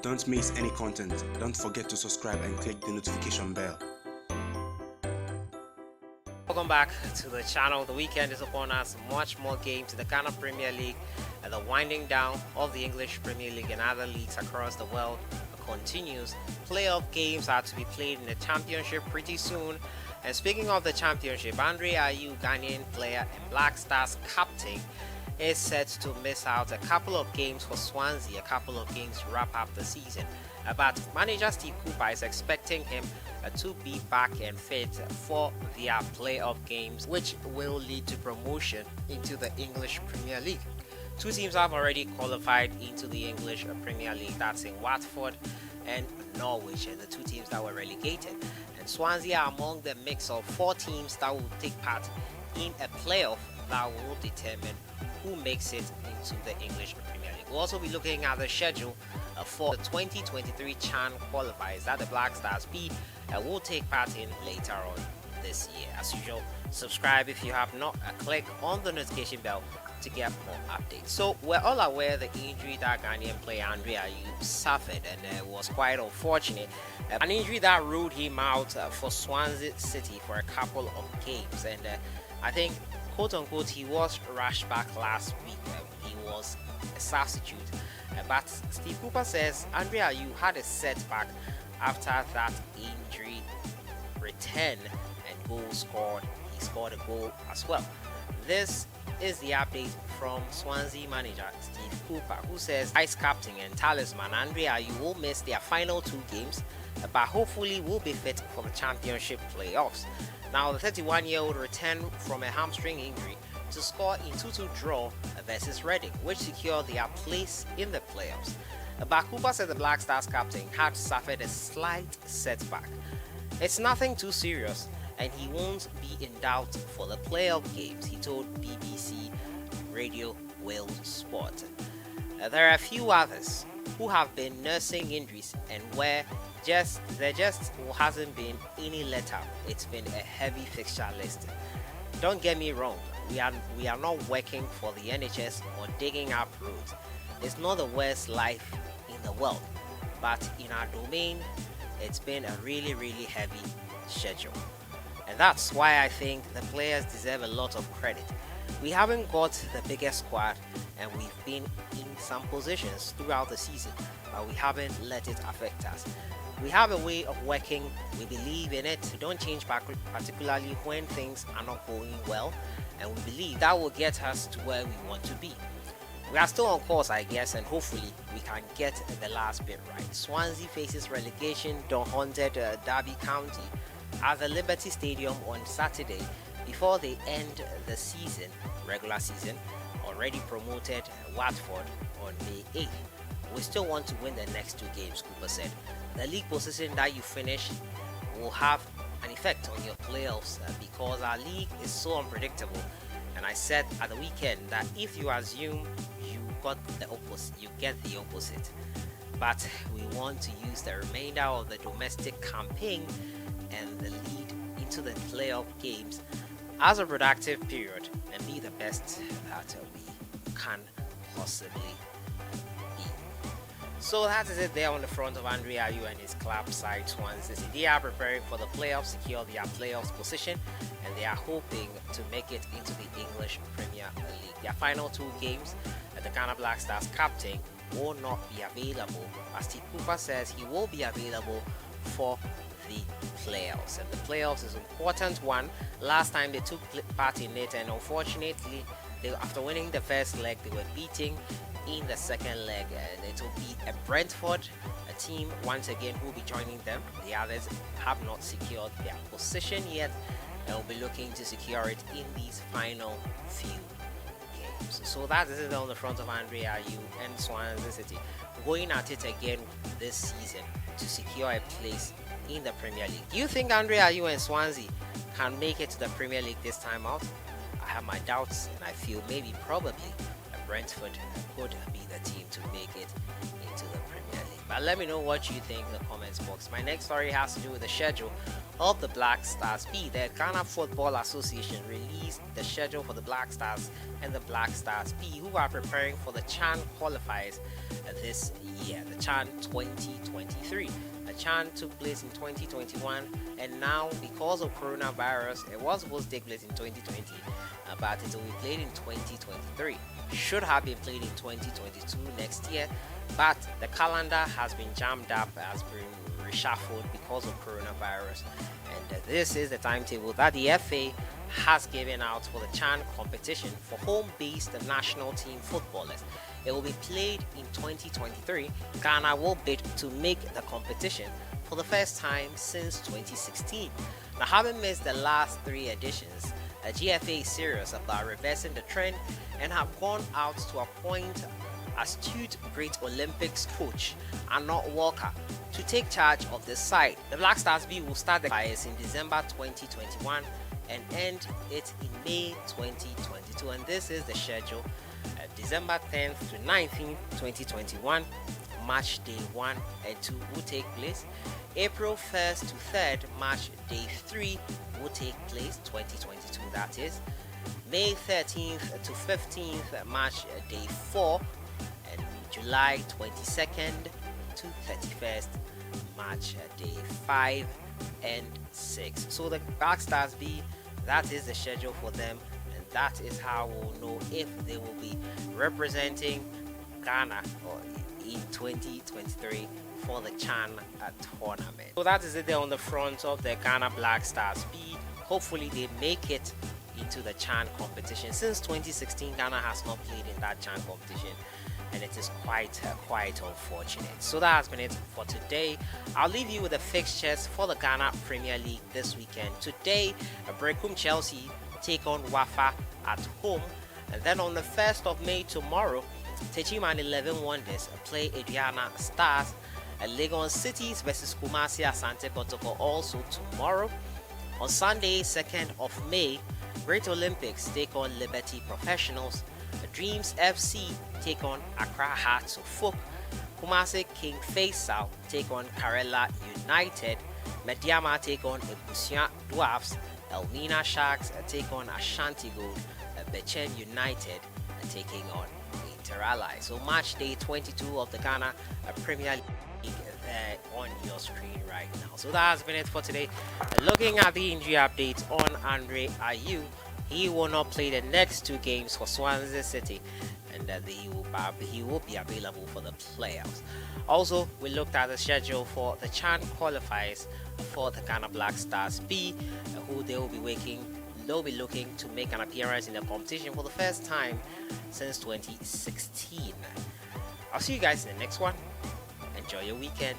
Don't miss any content. Don't forget to subscribe and click the notification bell. Welcome back to the channel. The weekend is upon us. Much more games in the Ghana Premier League and the winding down of the English Premier League and other leagues across the world continues. Playoff games are to be played in the Championship pretty soon. And speaking of the Championship, Ayew, Ghanaian player and Black Stars captain, is set to miss out a couple of games for Swansea, a couple of games to wrap up the season. But manager Steve Cooper is expecting him to be back and fit for their playoff games, which will lead to promotion into the English Premier League. Two teams have already qualified into the English Premier League. That's in Watford and Norwich, and the two teams that were relegated. And Swansea are among the mix of four teams that will take part in a playoff that will determine who makes it into the English Premier League. We'll also be looking at the schedule for the 2023 CHAN qualifiers that the Black Stars B will take part in later on this year. As usual, subscribe if you have not, click on the notification bell to get more updates. So we're all aware the injury that Ghanaian player Ayew suffered, and it was quite unfortunate. An injury that ruled him out for Swansea City for a couple of games, and I think, quote unquote, he was rushed back last week. He was a substitute, but Steve Cooper says Ayew had a setback after that injury return and goal scored. He scored a goal as well. This is the update from Swansea manager Steve Cooper, who says vice captain and talisman Ayew will miss their final two games, but hopefully will be fit for the Championship playoffs. Now, the 31-year-old returned from a hamstring injury to score in 2-2 draw versus Reading, which secured their place in the playoffs. But Cooper said the Black Stars captain had suffered a slight setback. It's nothing too serious, and he won't be in doubt for the playoff games, he told BBC Radio Wales Sport. There are a few others who have been nursing injuries and where there just hasn't been any let-up. It's been a heavy fixture list. Don't get me wrong, we are not working for the NHS or digging up roads. It's not the worst life in the world, but in our domain, it's been a really heavy schedule. And that's why I think the players deserve a lot of credit. We haven't got the biggest squad, and we've been in some positions throughout the season, but we haven't let it affect us. We have a way of working, we believe in it, don't change particularly when things are not going well, and we believe that will get us to where we want to be. We are still on course, I guess, and hopefully we can get the last bit right. Swansea faces relegation, haunted Derby County at the Liberty Stadium on Saturday before they end the season, regular season. Already promoted Watford on May 8th. We still want to win the next two games, Cooper said. The league position that you finish will have an effect on your playoffs because our league is so unpredictable. And I said at the weekend that if you assume you got the opposite, you get the opposite. But we want to use the remainder of the domestic campaign and the lead into the playoff games as a productive period and be the best that we can possibly be. So that is it there on the front of Ayew and his club side Swansea. They are preparing for the playoffs, secure their playoffs position, and they are hoping to make it into the English Premier League. Their final two games, the Ghana Black Stars captain will not be available. As Steve Cooper says, he will be available for the playoffs, and the playoffs is an important one. Last time they took part in it, and unfortunately after winning the first leg, they were beating in the second leg, and it will be a Brentford, a team once again who will be joining them. The others have not secured their position yet and will be looking to secure it in these final few games. So that is it on the front of Ayew and Swansea City, going at it again this season to secure a place in the Premier League. Do you think Ayew and Swansea can make it to the Premier League this time out? I have my doubts, and I feel probably Brentford could be the team to make it into the Premier League. But let me know what you think in the comments box. My next story has to do with the schedule of the Black Stars B. The Ghana Football Association released the schedule for the Black Stars and the Black Stars B, who are preparing for the CHAN qualifiers this year, the CHAN 2023. The CHAN took place in 2021, and now because of coronavirus, it was supposed to take place in 2020, but it will be played in 2023. Should have been played in 2022 next year, but the calendar has been jammed up, has been reshuffled because of coronavirus, and this is the timetable that the FA has given out for the CHAN competition for home-based national team footballers. It will be played in 2023. Ghana will bid to make the competition for the first time since 2016. Now, having missed the last 3 editions, the GFA is serious about reversing the trend and have gone out to appoint astute Great Olympics coach Arnold Walker to take charge of the side. The Black Stars B will start the qualifiers in December 2021 and end it in May 2022, and this is the schedule. December 10th to 19th 2021, match day 1 and 2 will take place. April 1st to 3rd, match day 3 will take place, 2022 that is. May 13th to 15th, match day 4, and July 22nd to 31st, match day 5 and 6. So the Black Stars B, that is the schedule for them, and that is how we'll know if they will be representing Ghana or in 2023 for the CHAN tournament. So that is it there on the front of the Ghana Black Stars B. Hopefully they make it into the CHAN competition. Since 2016, Ghana has not played in that CHAN competition, and it is quite unfortunate. So that has been it for today. I'll leave you with the fixtures for the Ghana Premier League this weekend. Today, Brekum Chelsea take on Wafa at home, and then on the 1st of May tomorrow, Techiman 11 Wonders play Adriana Stars, and Legon Cities versus Kumasi Asante Kotoko also tomorrow. On Sunday, 2nd of May, Great Olympics take on Liberty Professionals, Dreams FC take on Accra Hearts of Folk, Kumasi King Faisal take on Karela United, Mediama take on Ebusia Dwarfs, Elmina Sharks take on Ashanti Gold, Bechen United taking on Interallies. So match day 22 of the Ghana Premier League there on your screen right now. So that has been it for today. Looking at the injury updates on Andre Ayew, he will not play the next 2 games for Swansea City, and he will be available for the playoffs. Also, we looked at the schedule for the CHAN qualifiers for the Ghana Black Stars B, who they'll be looking to make an appearance in the competition for the first time since 2016. I'll see you guys in the next one. Enjoy your weekend.